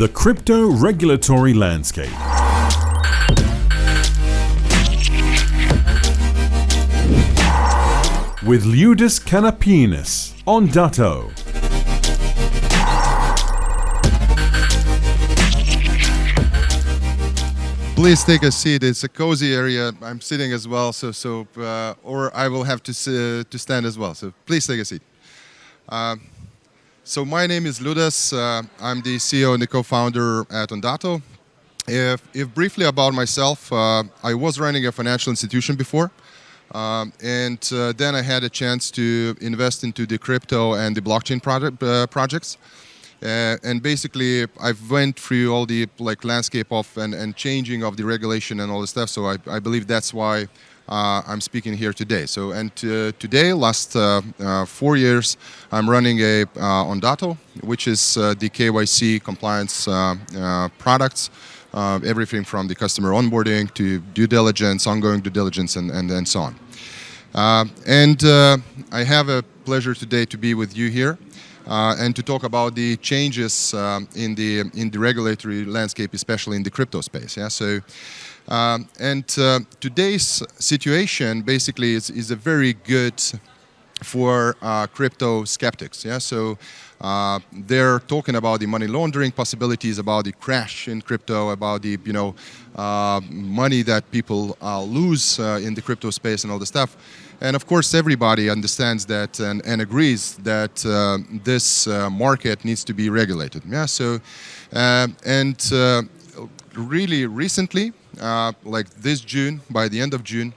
The crypto regulatory landscape. With Liudas Kanapienis, Ondato. Please take a seat. It's a cozy area. I'm sitting as well, or I will have to stand as well. So please take a seat. So my name is Liudas. I'm the CEO and the co-founder at Ondato. If briefly about myself, I was running a financial institution before, and then I had a chance to invest into the crypto and the blockchain projects. And basically, I've went through all the landscape of and changing of the regulation and all the stuff. So I believe that's why I'm speaking here today. So today, last 4 years, I'm running a Ondato, which is the KYC compliance products, everything from the customer onboarding to due diligence, ongoing due diligence, and so on. I have a pleasure today to be with you here. And to talk about the changes in the regulatory landscape, especially in the crypto space. Yeah. So, today's situation basically is a very good for crypto skeptics. Yeah. So they're talking about the money laundering possibilities, about the crash in crypto, about the money that people lose in the crypto space and all the stuff. And of course, everybody understands that and agrees that this market needs to be regulated. Yeah. So, really recently, like this June, by the end of June,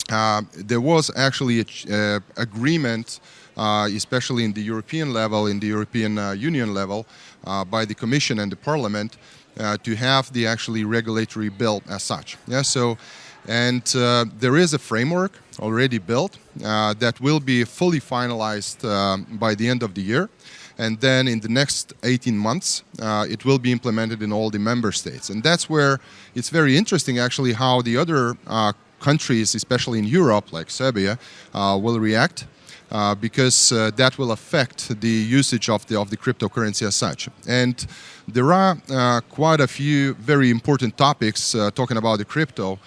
there was actually an agreement, especially in the European level, in the European Union level, by the Commission and the Parliament, to have the actually regulatory bill as such. Yeah. So. And there is a framework already built that will be fully finalized by the end of the year. And then in the next 18 months, it will be implemented in all the member states. And that's where it's very interesting, actually, how the other countries, especially in Europe, like Serbia, will react. Because that will affect the usage of the cryptocurrency as such. And there are quite a few very important topics talking about the crypto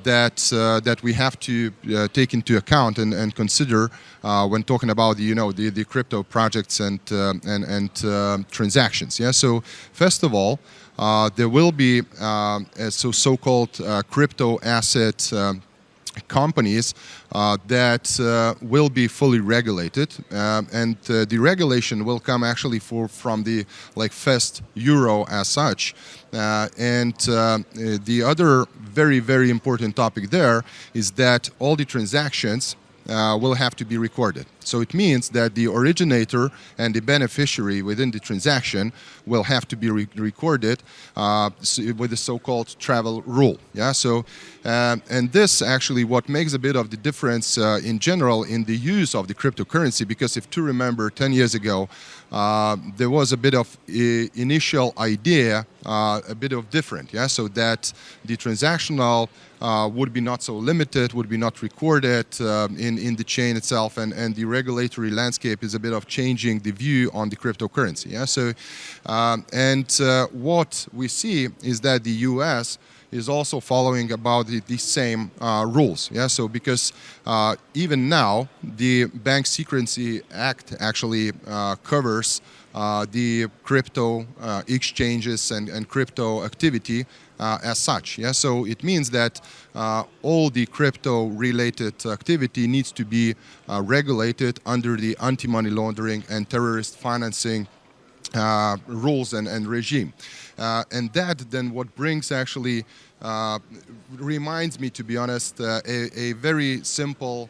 that we have to take into account and consider when talking about the crypto projects and transactions. Yeah. So first of all, there will be so-called crypto asset companies that will be fully regulated, and the regulation will come actually from the first euro as such. The other very important topic there is that all the transactions will have to be recorded. So it means that the originator and the beneficiary within the transaction will have to be recorded with the so-called travel rule. Yeah. So and this actually what makes a bit of the difference in general in the use of the cryptocurrency, because if to remember 10 years ago there was a bit of initial idea, a bit of different. Yeah. So that the transactional would be not so limited, would be not recorded in the chain itself, and the regulatory landscape is a bit of changing the view on the cryptocurrency. Yeah. So what we see is that the US is also following about the same rules. Yeah. So because even now the Bank Secrecy Act actually covers the crypto exchanges and crypto activity as such. Yeah. So it means that all the crypto related activity needs to be regulated under the anti-money laundering and terrorist financing rules and regime. And that then what brings actually reminds me, to be honest, a very simple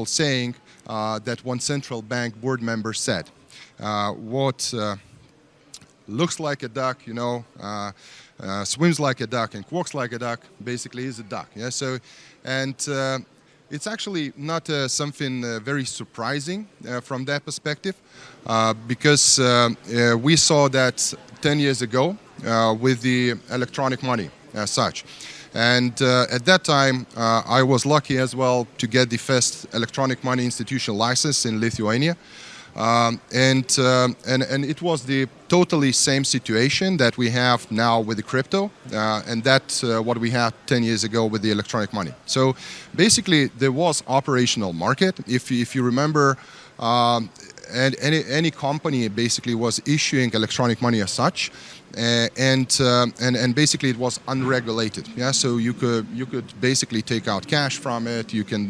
saying that one central bank board member said. What looks like a duck, swims like a duck and quacks like a duck, basically is a duck. Yeah. So, and it's actually not something very surprising from that perspective, because we saw that 10 years ago with the electronic money as such. And at that time, I was lucky as well to get the first electronic money institution license in Lithuania. And it was the totally same situation that we have now with the crypto, and that's what we had 10 years ago with the electronic money. So basically, there was operational market. If you remember, and any company basically was issuing electronic money as such, and basically it was unregulated. Yeah, so you could basically take out cash from it. You can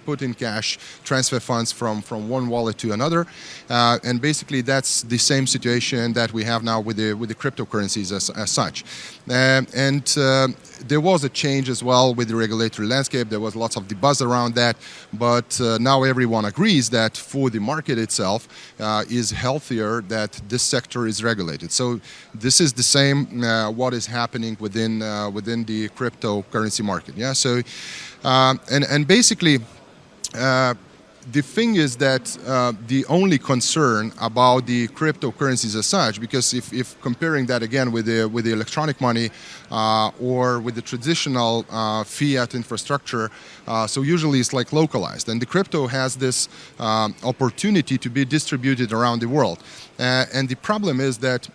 put in cash, transfer funds from one wallet to another, and basically that's the same situation that we have now with the cryptocurrencies as such. And there was a change as well with the regulatory landscape. There was lots of buzz around that, but now everyone agrees that for the market itself is healthier that this sector is regulated. So this is the same what is happening within the cryptocurrency market. Yeah. So and basically. The thing is that the only concern about the cryptocurrencies as such, because if comparing that again with the electronic money or with the traditional fiat infrastructure, so usually it's like localized, and the crypto has this opportunity to be distributed around the world, and the problem is that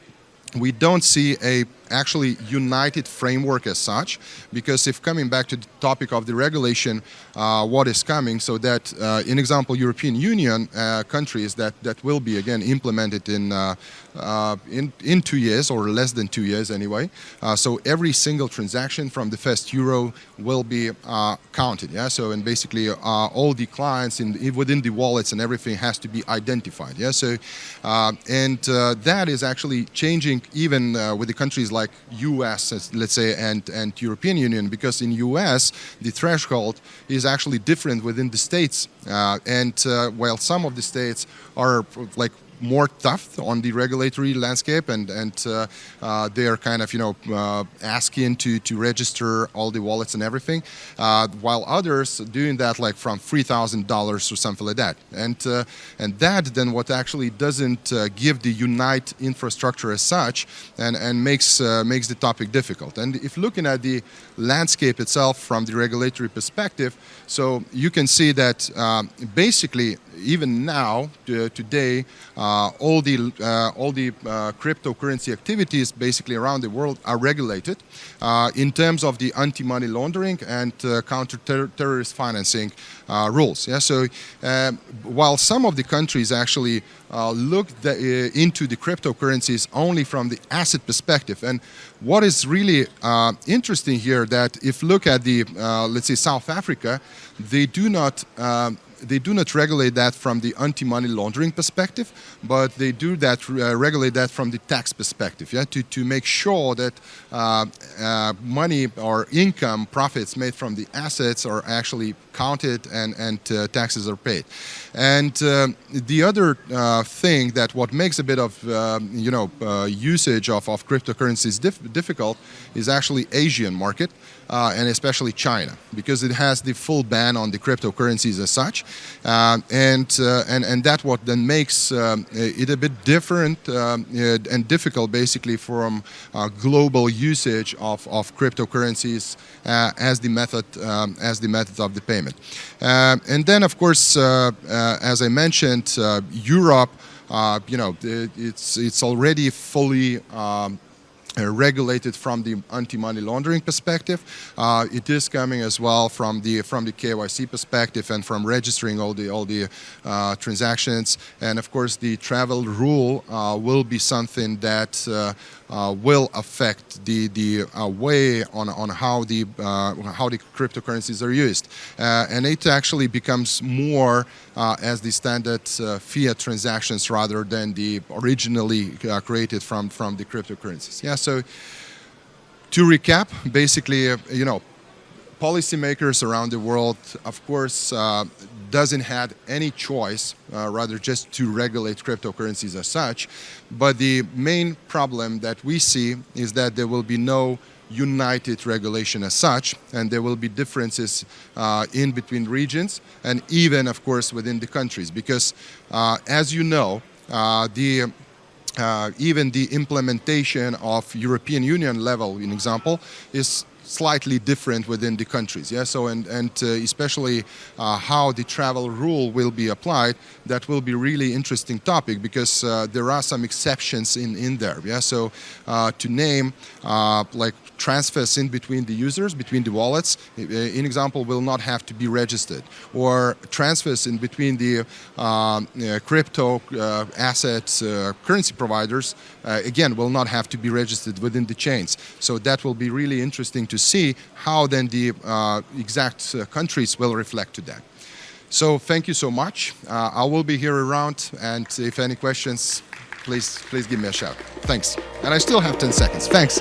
we don't see a actually united framework as such, because if coming back to the topic of the regulation, what is coming, so that in example European Union countries that will be again implemented in 2 years or less than 2 years anyway, so every single transaction from the first euro will be counted. Yeah, so and basically all the clients within the wallets and everything has to be identified. Yeah, so and that is actually changing even with the countries like US, let's say, and European Union, because in US the threshold is actually different within the states, and while some of the states are like more tough on the regulatory landscape, and they are kind of asking to register all the wallets and everything, while others doing that like from $3,000 or something like that, and that then what actually doesn't give the unite infrastructure as such, and makes the topic difficult. And if looking at the landscape itself from the regulatory perspective, so you can see that basically even now today all the cryptocurrency activities basically around the world are regulated in terms of the anti-money laundering and counter-terrorist financing rules. Yeah, so while some of the countries actually look into the cryptocurrencies only from the asset perspective, and what is really interesting here that if look at the let's say South Africa, they do not regulate that from the anti-money laundering perspective, but they do that regulate that from the tax perspective. Yeah, to make sure that money or income profits made from the assets are actually counted and taxes are paid. And the other thing that what makes a bit of usage of cryptocurrencies difficult is actually Asian market, and especially China, because it has the full ban on the cryptocurrencies as such, and that what then makes it a bit different and difficult basically from global usage of cryptocurrencies as the method of the payment. And then of course, as I mentioned, Europe, it's already fully regulated from the anti-money laundering perspective. It is coming as well from the KYC perspective and from registering all the transactions. And of course, the travel rule will be something that will affect the way on how the cryptocurrencies are used, and it actually becomes more as the standard fiat transactions rather than the originally created from the cryptocurrencies. Yeah. So to recap, basically, policymakers around the world, of course, doesn't have any choice, rather just to regulate cryptocurrencies as such. But the main problem that we see is that there will be no united regulation as such, and there will be differences in between regions and even, of course, within the countries. Because, as you know, even the implementation of European Union level, in example, is slightly different within the countries. Yeah, so especially how the travel rule will be applied, that will be really interesting topic, because there are some exceptions in there. Yeah, so to name like transfers in between the users, between the wallets, in example, will not have to be registered, or transfers in between the crypto assets currency providers again will not have to be registered within the chains. So that will be really interesting to see how then the exact countries will reflect to that. So thank you so much. I will be here around, and if any questions, please give me a shout. Thanks. And I still have 10 seconds. Thanks.